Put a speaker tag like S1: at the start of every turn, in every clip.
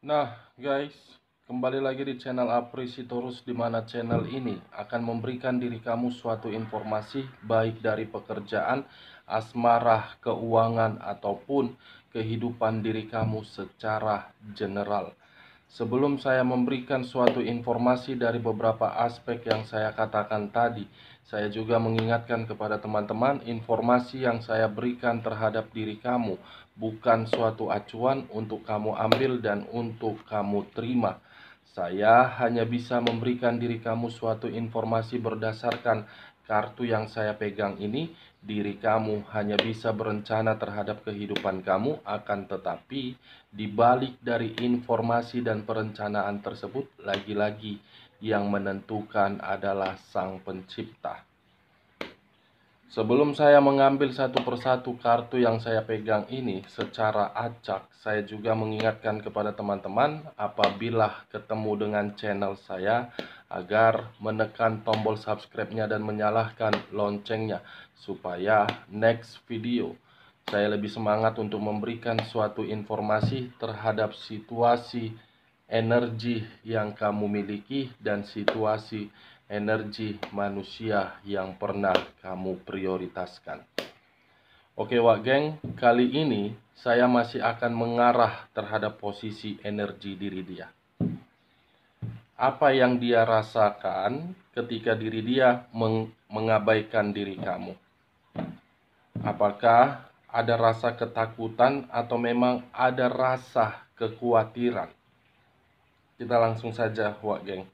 S1: Nah, guys, kembali lagi di channel Aprisitorus, di mana channel ini akan memberikan diri kamu suatu informasi baik dari pekerjaan, asmara, keuangan, ataupun kehidupan diri kamu secara general. Sebelum saya memberikan suatu informasi dari beberapa aspek yang saya katakan tadi, saya juga mengingatkan kepada teman-teman, informasi yang saya berikan terhadap diri kamu bukan suatu acuan untuk kamu ambil dan untuk kamu terima. Saya hanya bisa memberikan diri kamu suatu informasi berdasarkan kartu yang saya pegang ini. Diri kamu hanya bisa berencana terhadap kehidupan kamu, akan tetapi di balik dari informasi dan perencanaan tersebut, lagi-lagi yang menentukan adalah Sang Pencipta. Sebelum saya mengambil satu persatu kartu yang saya pegang ini secara acak, saya juga mengingatkan kepada teman-teman apabila ketemu dengan channel saya agar menekan tombol subscribe-nya dan menyalakan loncengnya supaya next video saya lebih semangat untuk memberikan suatu informasi terhadap situasi energi yang kamu miliki dan situasi energi manusia yang pernah kamu prioritaskan. Oke Wak Geng, kali ini saya masih akan mengarah terhadap posisi energi diri dia. Apa yang dia rasakan ketika diri dia mengabaikan diri kamu? Apakah ada rasa ketakutan atau memang ada rasa kekhawatiran? Kita langsung saja, Wak Geng.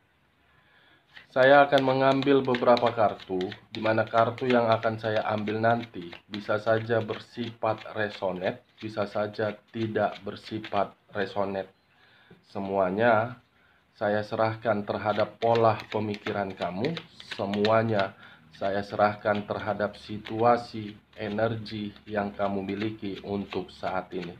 S1: Saya akan mengambil beberapa kartu, di mana kartu yang akan saya ambil nanti bisa saja bersifat resonate, bisa saja tidak bersifat resonate. Semuanya saya serahkan terhadap pola pemikiran kamu, semuanya saya serahkan terhadap situasi energi yang kamu miliki untuk saat ini.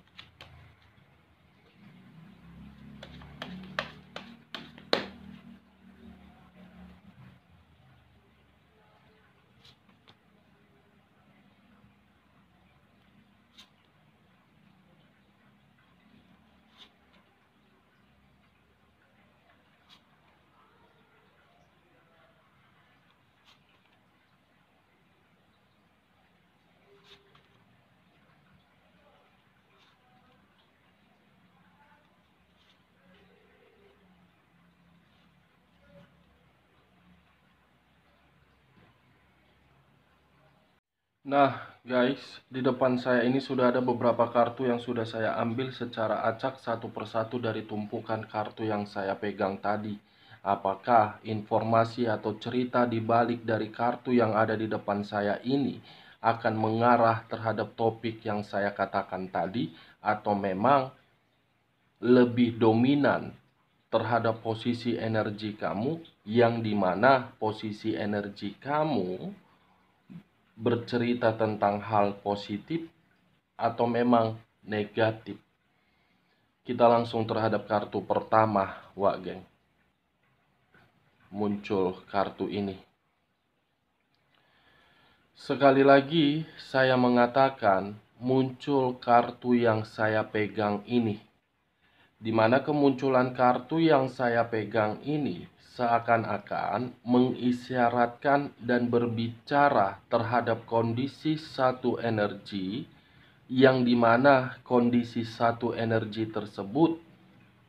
S1: Nah guys, di depan saya ini sudah ada beberapa kartu yang sudah saya ambil secara acak satu persatu dari tumpukan kartu yang saya pegang tadi. Apakah informasi atau cerita di balik dari kartu yang ada di depan saya ini akan mengarah terhadap topik yang saya katakan tadi, atau memang lebih dominan terhadap posisi energi kamu, yang dimana posisi energi kamu bercerita tentang hal positif atau memang negatif. Kita langsung terhadap kartu pertama, Wak Geng. Muncul kartu ini. Sekali lagi saya mengatakan muncul kartu yang saya pegang ini, di mana kemunculan kartu yang saya pegang ini seakan-akan mengisyaratkan dan berbicara terhadap kondisi satu energi, yang dimana kondisi satu energi tersebut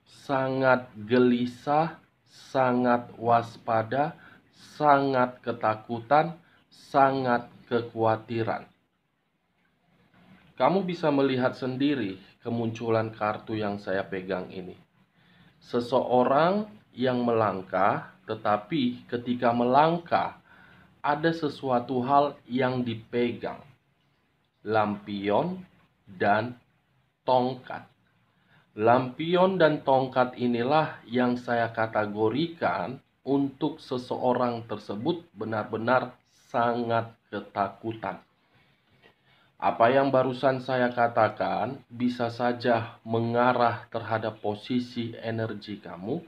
S1: sangat gelisah, sangat waspada, sangat ketakutan, sangat kekhawatiran. Kamu bisa melihat sendiri kemunculan kartu yang saya pegang ini. Seseorang yang melangkah, tetapi ketika melangkah ada sesuatu hal yang dipegang. Lampion dan tongkat. Lampion dan tongkat inilah yang saya kategorikan untuk seseorang tersebut benar-benar sangat ketakutan. Apa yang barusan saya katakan bisa saja mengarah terhadap posisi energi kamu.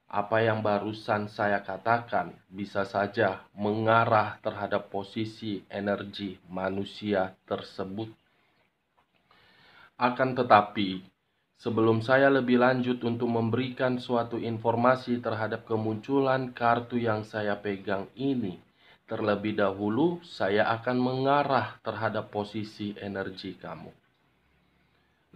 S1: Apa yang barusan saya katakan bisa saja mengarah terhadap posisi energi manusia tersebut. Akan tetapi, Sebelum saya lebih lanjut untuk memberikan suatu informasi terhadap kemunculan kartu yang saya pegang ini, terlebih dahulu saya akan mengarah terhadap posisi energi kamu.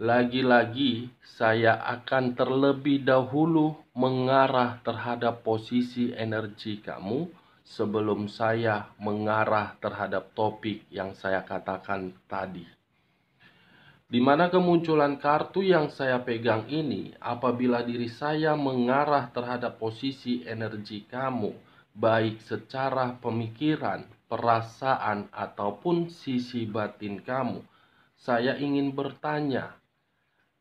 S1: Lagi-lagi saya akan terlebih dahulu mengarah terhadap posisi energi kamu sebelum saya mengarah terhadap topik yang saya katakan tadi. Di mana kemunculan kartu yang saya pegang ini, apabila diri saya mengarah terhadap posisi energi kamu, baik secara pemikiran, perasaan, ataupun sisi batin kamu, saya ingin bertanya,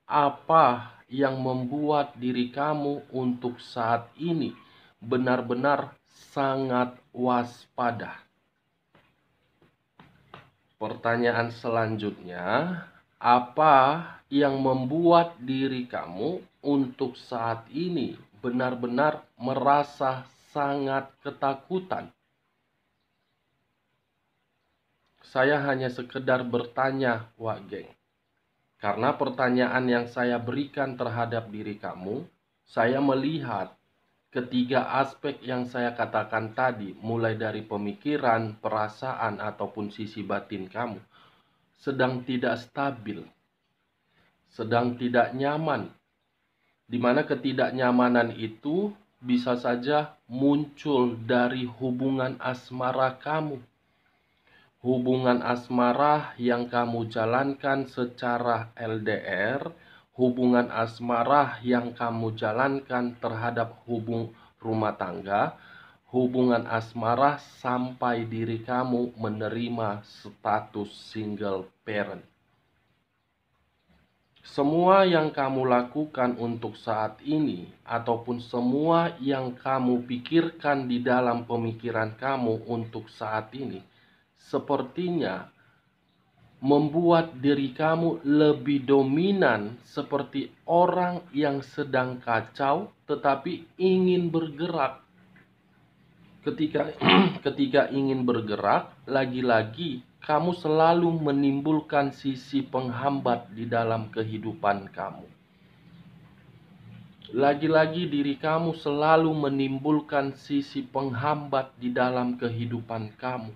S1: apa yang membuat diri kamu untuk saat ini benar-benar sangat waspada? Pertanyaan selanjutnya, apa yang membuat diri kamu untuk saat ini benar-benar merasa sangat ketakutan? Saya hanya sekedar bertanya, Wak Geng. Karena pertanyaan yang saya berikan terhadap diri kamu, saya melihat ketiga aspek yang saya katakan tadi, mulai dari pemikiran, perasaan, ataupun sisi batin kamu, sedang tidak stabil, sedang tidak nyaman, di mana ketidaknyamanan itu bisa saja muncul dari hubungan asmara kamu. Hubungan asmara yang kamu jalankan secara LDR, hubungan asmara yang kamu jalankan terhadap rumah tangga, hubungan asmara sampai diri kamu menerima status single parent. Semua yang kamu lakukan untuk saat ini, ataupun semua yang kamu pikirkan di dalam pemikiran kamu untuk saat ini, sepertinya membuat diri kamu lebih dominan seperti orang yang sedang kacau tetapi ingin bergerak. Ketika ingin bergerak, lagi-lagi kamu selalu menimbulkan sisi penghambat di dalam kehidupan kamu. Lagi-lagi diri kamu selalu menimbulkan sisi penghambat di dalam kehidupan kamu.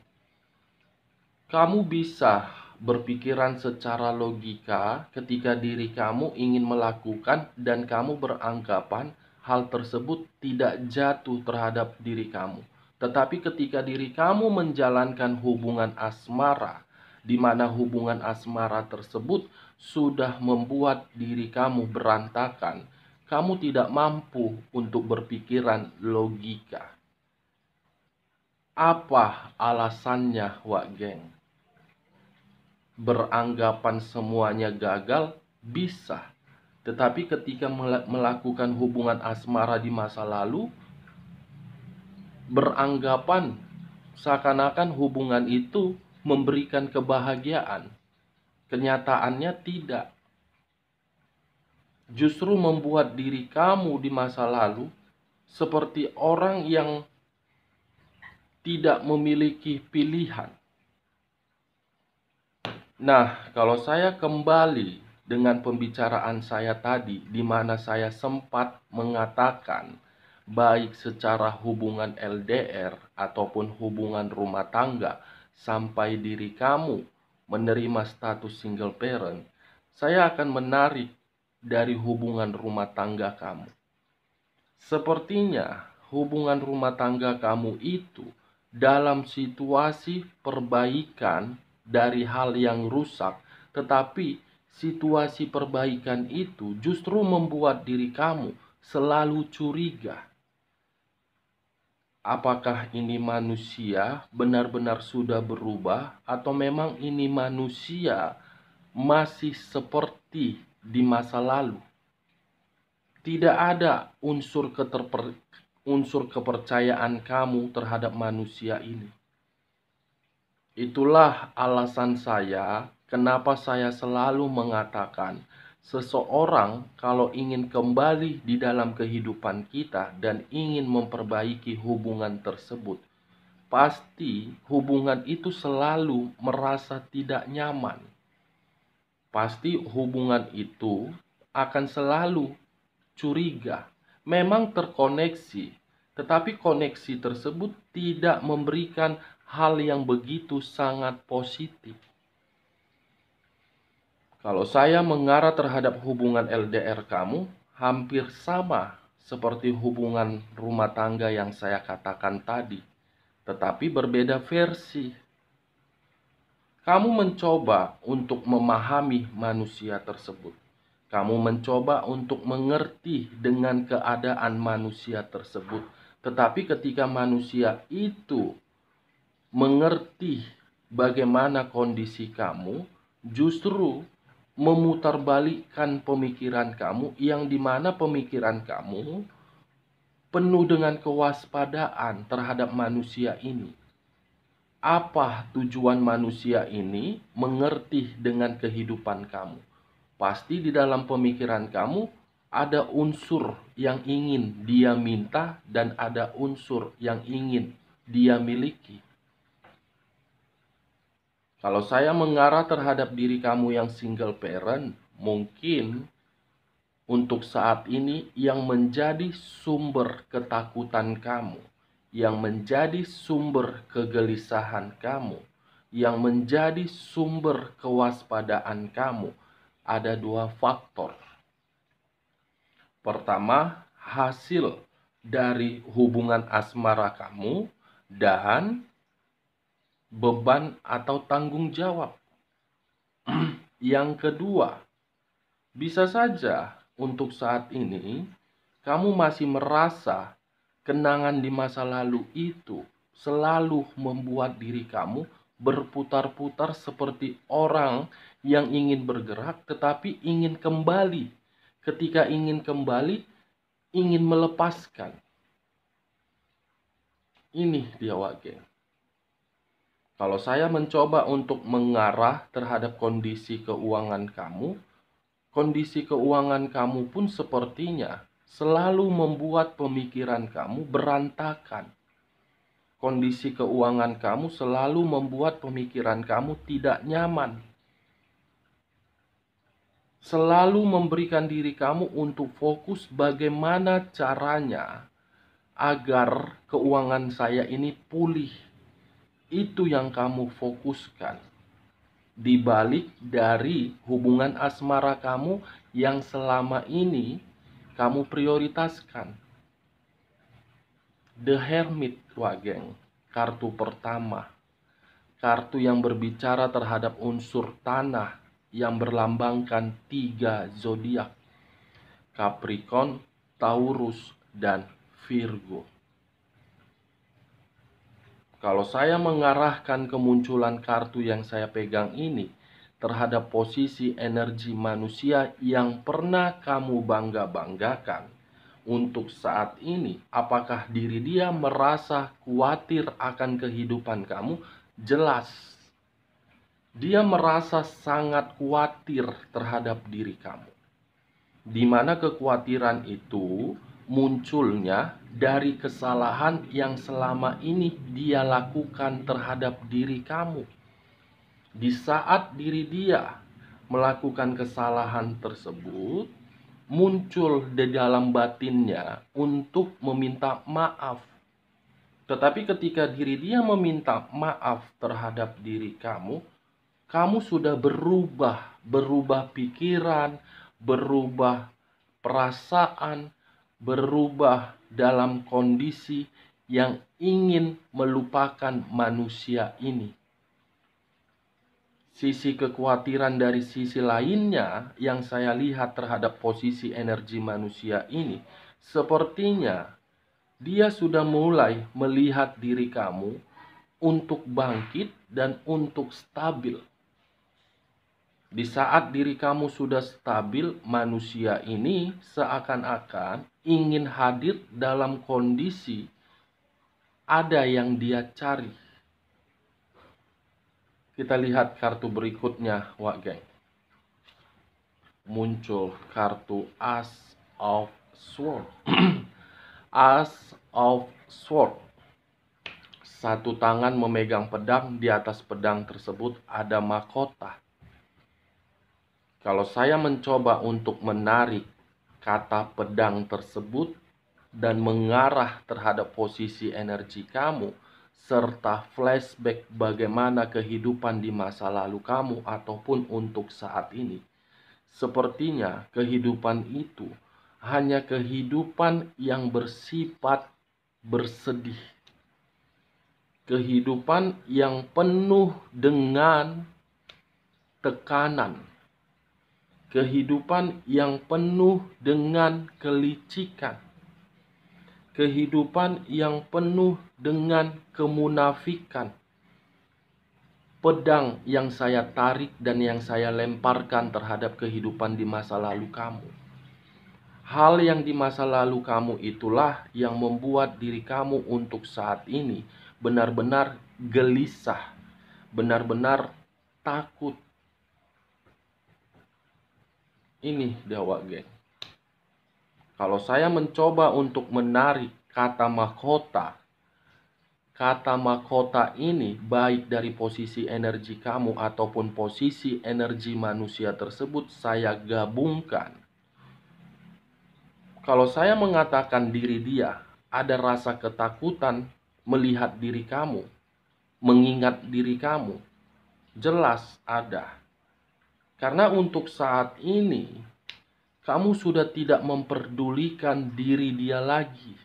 S1: Kamu bisa berpikiran secara logika ketika diri kamu ingin melakukan dan kamu beranggapan hal tersebut tidak jatuh terhadap diri kamu. Tetapi ketika diri kamu menjalankan hubungan asmara, di mana hubungan asmara tersebut sudah membuat diri kamu berantakan, kamu tidak mampu untuk berpikiran logika. Apa alasannya, Wak Geng? Beranggapan semuanya gagal bisa, tetapi ketika melakukan hubungan asmara di masa lalu, beranggapan seakan-akan hubungan itu memberikan kebahagiaan. Kenyataannya tidak. Justru membuat diri kamu di masa lalu seperti orang yang tidak memiliki pilihan. Nah, kalau saya kembali dengan pembicaraan saya tadi, di mana saya sempat mengatakan baik secara hubungan LDR ataupun hubungan rumah tangga sampai diri kamu menerima status single parent, saya akan menarik dari hubungan rumah tangga kamu. Sepertinya hubungan rumah tangga kamu itu dalam situasi perbaikan dari hal yang rusak, tetapi situasi perbaikan itu justru membuat diri kamu selalu curiga. Apakah ini manusia benar-benar sudah berubah, atau memang ini manusia masih seperti di masa lalu? Tidak ada unsur kepercayaan kamu terhadap manusia ini. Itulah alasan saya kenapa saya selalu mengatakan seseorang kalau ingin kembali di dalam kehidupan kita dan ingin memperbaiki hubungan tersebut, pasti hubungan itu selalu merasa tidak nyaman. Pasti hubungan itu akan selalu curiga. Memang terkoneksi, tetapi koneksi tersebut tidak memberikan hal yang begitu sangat positif. Kalau saya mengarah terhadap hubungan LDR kamu, hampir sama seperti hubungan rumah tangga yang saya katakan tadi, tetapi berbeda versi. Kamu mencoba untuk memahami manusia tersebut. Kamu mencoba untuk mengerti dengan keadaan manusia tersebut. Tetapi ketika manusia itu mengerti bagaimana kondisi kamu, justru memutarbalikkan pemikiran kamu, yang dimana pemikiran kamu penuh dengan kewaspadaan terhadap manusia ini. Apa tujuan manusia ini mengerti dengan kehidupan kamu? Pasti di dalam pemikiran kamu ada unsur yang ingin dia minta dan ada unsur yang ingin dia miliki. Kalau saya mengarah terhadap diri kamu yang single parent, mungkin untuk saat ini yang menjadi sumber ketakutan kamu, yang menjadi sumber kegelisahan kamu, yang menjadi sumber kewaspadaan kamu, ada dua faktor. Pertama, hasil dari hubungan asmara kamu dan beban atau tanggung jawab. Yang kedua, bisa saja untuk saat ini kamu masih merasa kenangan di masa lalu itu selalu membuat diri kamu berputar-putar seperti orang yang ingin bergerak tetapi ingin kembali. Ketika ingin kembali, ingin melepaskan. Ini dia wage. Kalau saya mencoba untuk mengarah terhadap kondisi keuangan kamu pun sepertinya selalu membuat pemikiran kamu berantakan. Kondisi keuangan kamu selalu membuat pemikiran kamu tidak nyaman. Selalu memberikan diri kamu untuk fokus bagaimana caranya agar keuangan saya ini pulih. Itu yang kamu fokuskan. Di balik dari hubungan asmara kamu yang selama ini kamu prioritaskan. The Hermit, Wageng, kartu pertama. Kartu yang berbicara terhadap unsur tanah yang berlambangkan 3 zodiak. Capricorn, Taurus, dan Virgo. Kalau saya mengarahkan kemunculan kartu yang saya pegang ini terhadap posisi energi manusia yang pernah kamu bangga-banggakan, untuk saat ini, apakah diri dia merasa khawatir akan kehidupan kamu? Jelas. Dia merasa sangat khawatir terhadap diri kamu. Di mana kekhawatiran itu munculnya dari kesalahan yang selama ini dia lakukan terhadap diri kamu. Di saat diri dia melakukan kesalahan tersebut, muncul di dalam batinnya untuk meminta maaf. Tetapi ketika diri dia meminta maaf terhadap diri kamu, kamu sudah berubah pikiran, berubah perasaan, berubah dalam kondisi yang ingin melupakan manusia ini. Sisi kekhawatiran dari sisi lainnya yang saya lihat terhadap posisi energi manusia ini, sepertinya dia sudah mulai melihat diri kamu untuk bangkit dan untuk stabil. Di saat diri kamu sudah stabil, manusia ini seakan-akan ingin hadir dalam kondisi ada yang dia cari. Kita lihat kartu berikutnya, Wak Geng. Muncul kartu As of Sword. As of Sword. Satu tangan memegang pedang, di atas pedang tersebut ada mahkota. Kalau saya mencoba untuk menarik kata pedang tersebut dan mengarah terhadap posisi energi kamu, serta flashback bagaimana kehidupan di masa lalu kamu ataupun untuk saat ini, sepertinya kehidupan itu hanya kehidupan yang bersifat bersedih. Kehidupan yang penuh dengan tekanan. Kehidupan yang penuh dengan kelicikan. Kehidupan yang penuh dengan kemunafikan. Pedang yang saya tarik dan yang saya lemparkan terhadap kehidupan di masa lalu kamu. Hal yang di masa lalu kamu itulah yang membuat diri kamu untuk saat ini benar-benar gelisah, benar-benar takut. Ini dewa geng. Kalau saya mencoba untuk menarik kata mahkota ini baik dari posisi energi kamu ataupun posisi energi manusia tersebut, saya gabungkan. Kalau saya mengatakan diri dia, ada rasa ketakutan melihat diri kamu, mengingat diri kamu, jelas ada. Karena untuk saat ini, kamu sudah tidak memperdulikan diri dia lagi.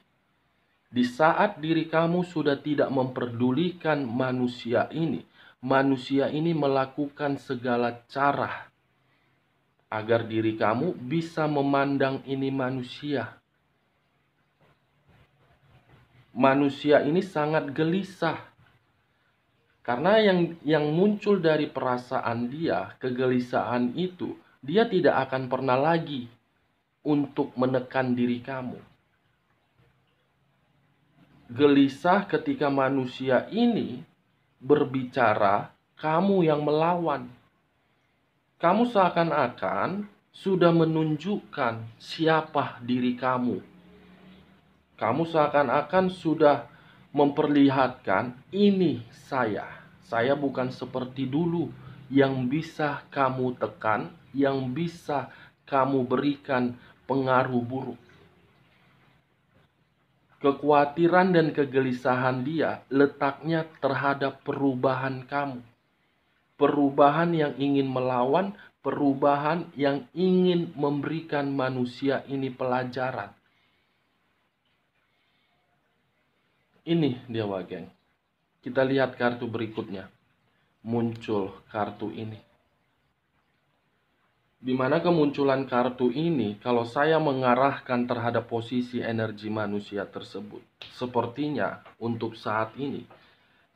S1: Di saat diri kamu sudah tidak memperdulikan manusia ini melakukan segala cara agar diri kamu bisa memandang ini manusia. Manusia ini sangat gelisah. Karena yang muncul dari perasaan dia, kegelisahan itu, dia tidak akan pernah lagi untuk menekan diri kamu. Gelisah ketika manusia ini berbicara, kamu yang melawan. Kamu seakan-akan sudah menunjukkan siapa diri kamu. Kamu seakan-akan sudah memperlihatkan, ini saya. Saya bukan seperti dulu yang bisa kamu tekan, yang bisa kamu berikan pengaruh buruk. Kekhawatiran dan kegelisahan dia letaknya terhadap perubahan kamu. Perubahan yang ingin melawan, perubahan yang ingin memberikan manusia ini pelajaran. Ini dia geng. Kita lihat kartu berikutnya. Muncul kartu ini. Di mana kemunculan kartu ini, kalau saya mengarahkan terhadap posisi energi manusia tersebut, sepertinya untuk saat ini,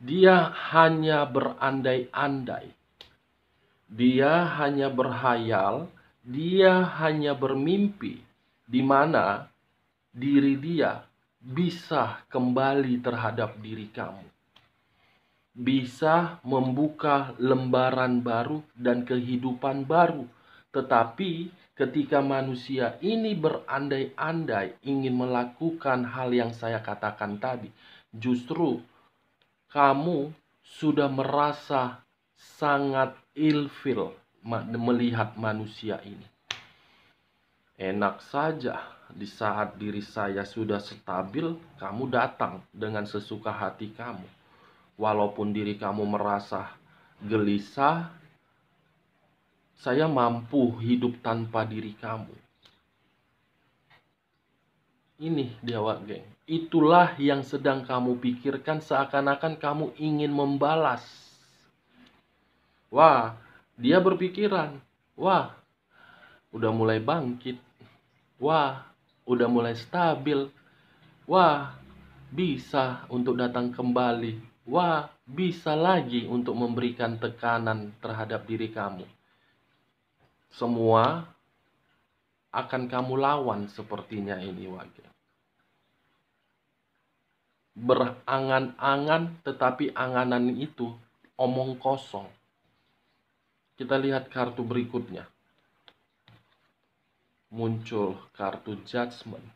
S1: dia hanya berandai-andai. Dia hanya berhayal, dia hanya bermimpi, di mana diri dia bisa kembali terhadap diri kamu. Bisa membuka lembaran baru dan kehidupan baru. Tetapi ketika manusia ini berandai-andai ingin melakukan hal yang saya katakan tadi, justru kamu sudah merasa sangat ilfil melihat manusia ini. Enak saja di saat diri saya sudah stabil, kamu datang dengan sesuka hati kamu. Walaupun diri kamu merasa gelisah, saya mampu hidup tanpa diri kamu. Ini dewa geng. Itulah yang sedang kamu pikirkan, seakan-akan kamu ingin membalas. Wah, dia berpikiran, wah, udah mulai bangkit. Wah, udah mulai stabil. Wah, bisa untuk datang kembali. Wah, bisa lagi untuk memberikan tekanan terhadap diri kamu. Semua akan kamu lawan sepertinya ini wage. Berangan-angan, tetapi anganan itu omong kosong. Kita lihat kartu berikutnya. Muncul kartu Judgment.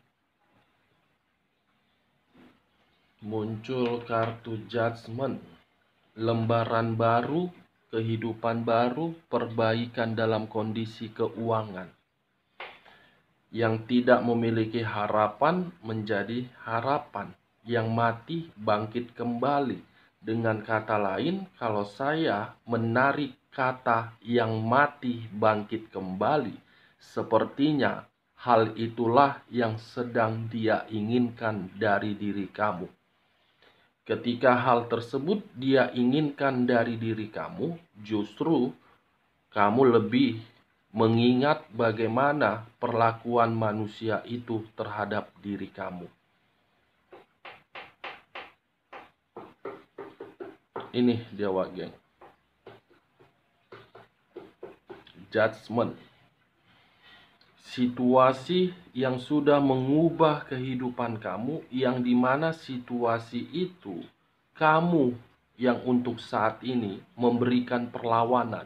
S1: Muncul kartu Judgment. Lembaran baru, kehidupan baru, perbaikan dalam kondisi keuangan. Yang tidak memiliki harapan menjadi harapan, yang mati bangkit kembali. Dengan kata lain, kalau saya menarik kata yang mati bangkit kembali, sepertinya hal itulah yang sedang Dia inginkan dari diri kamu. Ketika hal tersebut Dia inginkan dari diri kamu, justru kamu lebih mengingat bagaimana perlakuan manusia itu terhadap diri kamu. Ini dia, Wak Geng. Judgment. Situasi yang sudah mengubah kehidupan kamu, yang dimana situasi itu kamu yang untuk saat ini memberikan perlawanan.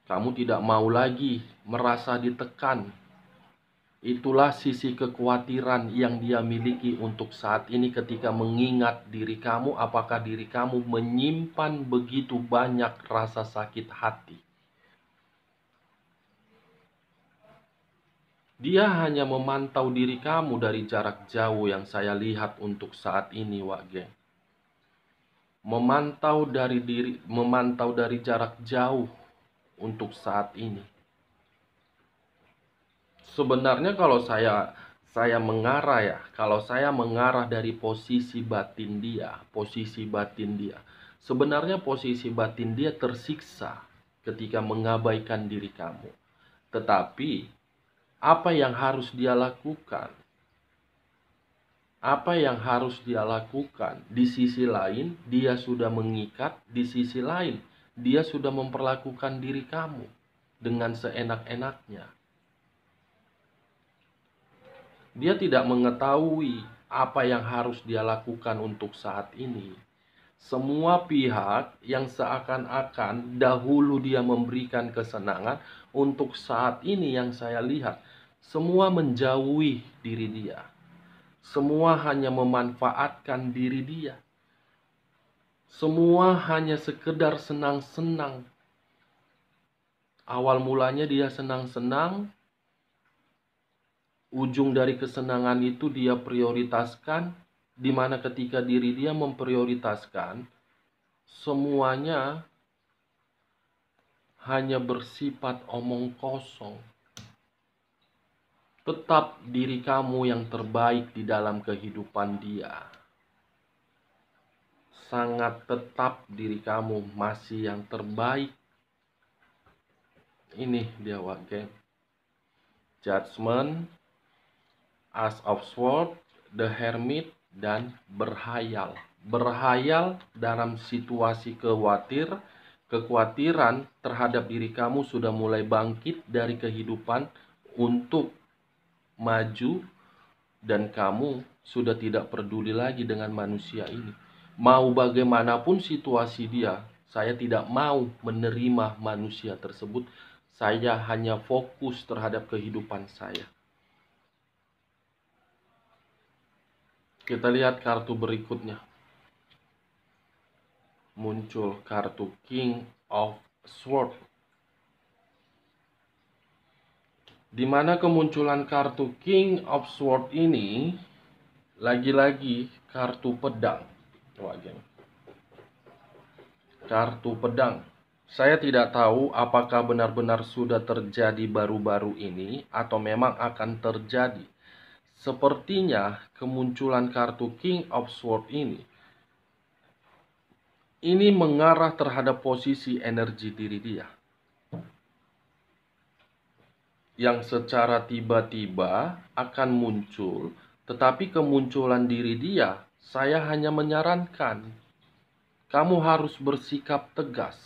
S1: Kamu tidak mau lagi merasa ditekan. Itulah sisi kekhawatiran yang dia miliki untuk saat ini ketika mengingat diri kamu, apakah diri kamu menyimpan begitu banyak rasa sakit hati. Dia hanya memantau diri kamu dari jarak jauh yang saya lihat untuk saat ini, Wak Geng. Memantau dari jarak jauh untuk saat ini. Sebenarnya kalau saya mengarah dari posisi batin dia, sebenarnya posisi batin dia tersiksa ketika mengabaikan diri kamu. Tetapi apa yang harus dia lakukan? Apa yang harus dia lakukan? Di sisi lain, dia sudah mengikat. Di sisi lain, dia sudah memperlakukan diri kamu dengan seenak-enaknya. Dia tidak mengetahui apa yang harus dia lakukan untuk saat ini. Semua pihak yang seakan-akan dahulu dia memberikan kesenangan, untuk saat ini yang saya lihat, semua menjauhi diri dia. Semua hanya memanfaatkan diri dia. Semua hanya sekedar senang-senang. Awal mulanya dia senang-senang, ujung dari kesenangan itu dia prioritaskan, di mana ketika diri dia memprioritaskan, semuanya hanya bersifat omong kosong. Tetap diri kamu yang terbaik di dalam kehidupan dia. Sangat tetap diri kamu masih yang terbaik. Ini dia, Wak Geng. Judgment, Ace of Swords, The Hermit, dan berhayal. Berhayal dalam situasi kekhawatiran terhadap diri kamu sudah mulai bangkit dari kehidupan untuk maju, dan kamu sudah tidak peduli lagi dengan manusia ini. Mau bagaimanapun situasi dia, saya tidak mau menerima manusia tersebut. Saya hanya fokus terhadap kehidupan saya. Kita lihat kartu berikutnya. Muncul kartu King of Swords. Di mana kemunculan kartu King of Swords ini lagi-lagi kartu pedang. Kartu pedang. Saya tidak tahu apakah benar-benar sudah terjadi baru-baru ini atau memang akan terjadi. Sepertinya kemunculan kartu King of Swords ini mengarah terhadap posisi energi diri dia, yang secara tiba-tiba akan muncul. Tetapi kemunculan diri dia, saya hanya menyarankan kamu harus bersikap tegas.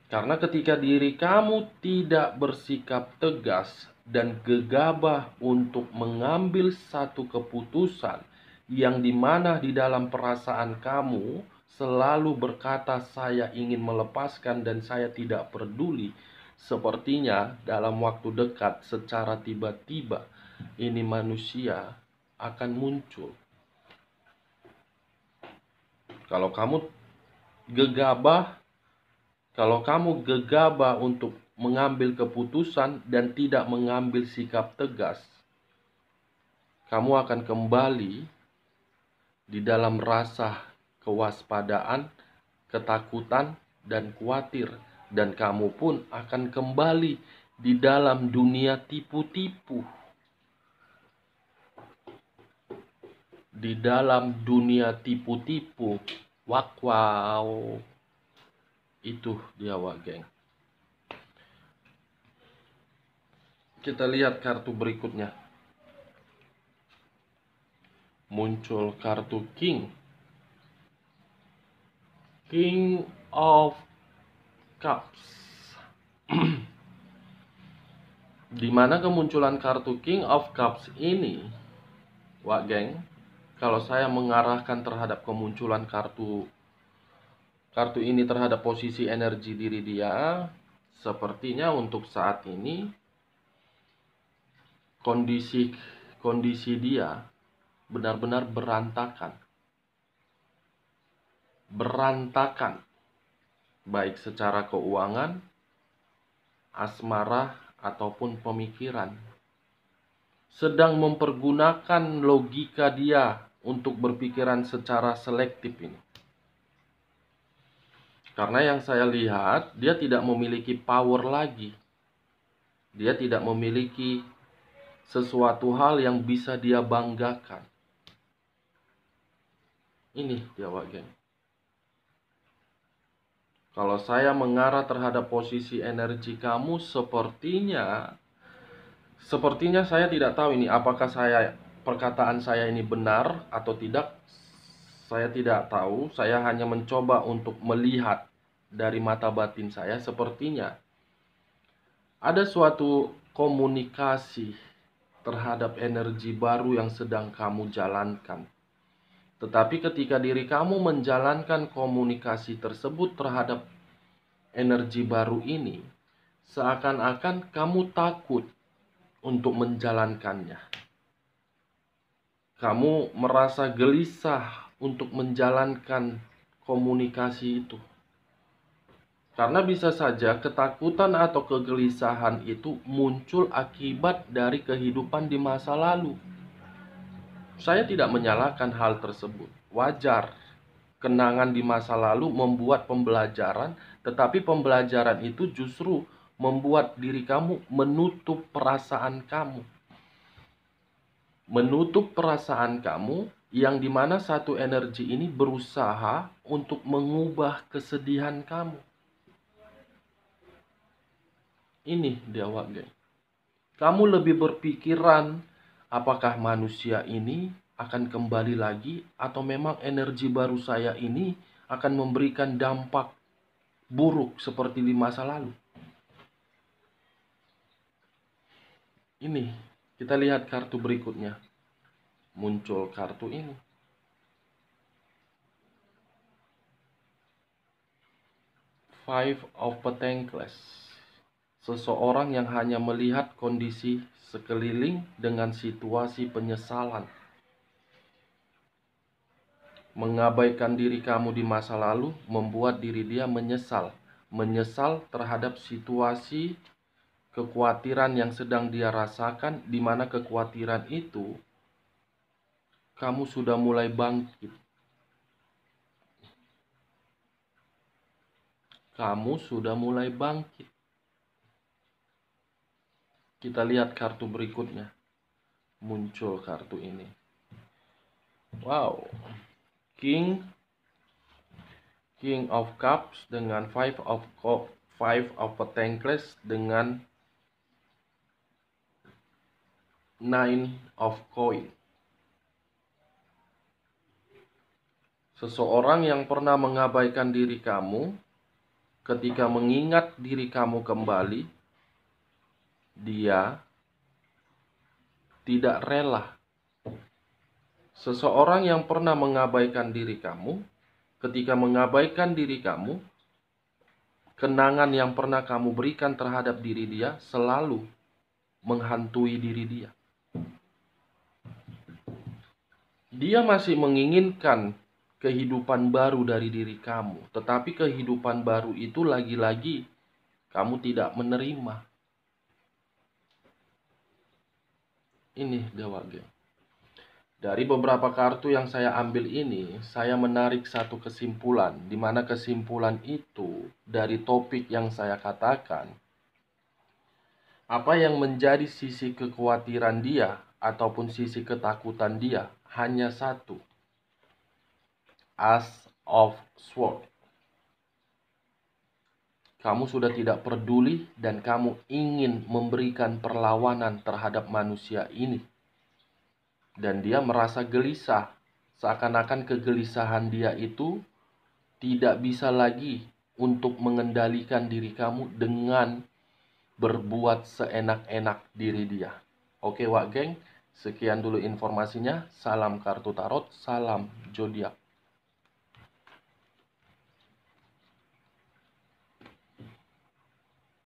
S1: Karena ketika diri kamu tidak bersikap tegas dan gegabah untuk mengambil satu keputusan, yang dimana di dalam perasaan kamu selalu berkata saya ingin melepaskan dan saya tidak peduli, sepertinya dalam waktu dekat secara tiba-tiba ini manusia akan muncul. Kalau kamu gegabah, kalau kamu gegabah untuk mengambil keputusan dan tidak mengambil sikap tegas, kamu akan kembali di dalam rasa kewaspadaan, ketakutan, dan khawatir. Dan kamu pun akan kembali di dalam dunia tipu-tipu. Di dalam dunia tipu-tipu. Wow. Itu dia, wak geng. Kita lihat kartu berikutnya. Muncul kartu King. King of Cups. Di mana kemunculan kartu King of Cups ini, wak geng, kalau saya mengarahkan terhadap kemunculan kartu ini terhadap posisi energi diri dia, sepertinya untuk saat ini kondisi dia benar-benar berantakan. Baik secara keuangan, asmara, ataupun pemikiran. Sedang mempergunakan logika dia untuk berpikiran secara selektif ini. Karena yang saya lihat, dia tidak memiliki power lagi. Dia tidak memiliki sesuatu hal yang bisa dia banggakan. Ini dia, wak geng. Kalau saya mengarah terhadap posisi energi kamu, sepertinya saya tidak tahu ini apakah perkataan saya ini benar atau tidak. Saya tidak tahu, saya hanya mencoba untuk melihat dari mata batin saya. Sepertinya ada suatu komunikasi terhadap energi baru yang sedang kamu jalankan. Tetapi ketika diri kamu menjalankan komunikasi tersebut terhadap energi baru ini, seakan-akan kamu takut untuk menjalankannya. Kamu merasa gelisah untuk menjalankan komunikasi itu. Karena bisa saja ketakutan atau kegelisahan itu muncul akibat dari kehidupan di masa lalu. Saya tidak menyalahkan hal tersebut. Wajar. Kenangan di masa lalu membuat pembelajaran, tetapi pembelajaran itu justru membuat diri kamu menutup perasaan kamu. Menutup perasaan kamu yang dimana satu energi ini berusaha untuk mengubah kesedihan kamu. Ini dia, wak geng. Kamu lebih berpikiran apakah manusia ini akan kembali lagi atau memang energi baru saya ini akan memberikan dampak buruk seperti di masa lalu. Ini, kita lihat kartu berikutnya. Muncul kartu ini. Five of Pentacles. Seseorang yang hanya melihat kondisi sekeliling dengan situasi penyesalan. Mengabaikan diri kamu di masa lalu membuat diri dia menyesal. Menyesal terhadap situasi kekhawatiran yang sedang dia rasakan, di mana kekhawatiran itu kamu sudah mulai bangkit. Kamu sudah mulai bangkit. Kita lihat kartu berikutnya. Muncul kartu ini. Wow. King of Cups dengan Five of Pentacles dengan Nine of Coins. Seseorang yang pernah mengabaikan diri kamu, ketika mengingat diri kamu kembali, dia tidak rela. Seseorang yang pernah mengabaikan diri kamu, ketika mengabaikan diri kamu, kenangan yang pernah kamu berikan terhadap diri dia selalu menghantui diri dia. Dia masih menginginkan kehidupan baru dari diri kamu. Tetapi kehidupan baru itu lagi-lagi kamu tidak menerima. Ini Dewa Geng. Dari beberapa kartu yang saya ambil ini, saya menarik satu kesimpulan, di mana kesimpulan itu dari topik yang saya katakan, apa yang menjadi sisi kekhawatiran dia ataupun sisi ketakutan dia hanya satu, Ace of Swords. Kamu sudah tidak peduli dan kamu ingin memberikan perlawanan terhadap manusia ini. Dan dia merasa gelisah, seakan-akan kegelisahan dia itu tidak bisa lagi untuk mengendalikan diri kamu dengan berbuat seenak-enak diri dia. Oke Wak Geng, sekian dulu informasinya. Salam kartu tarot, salam zodiak.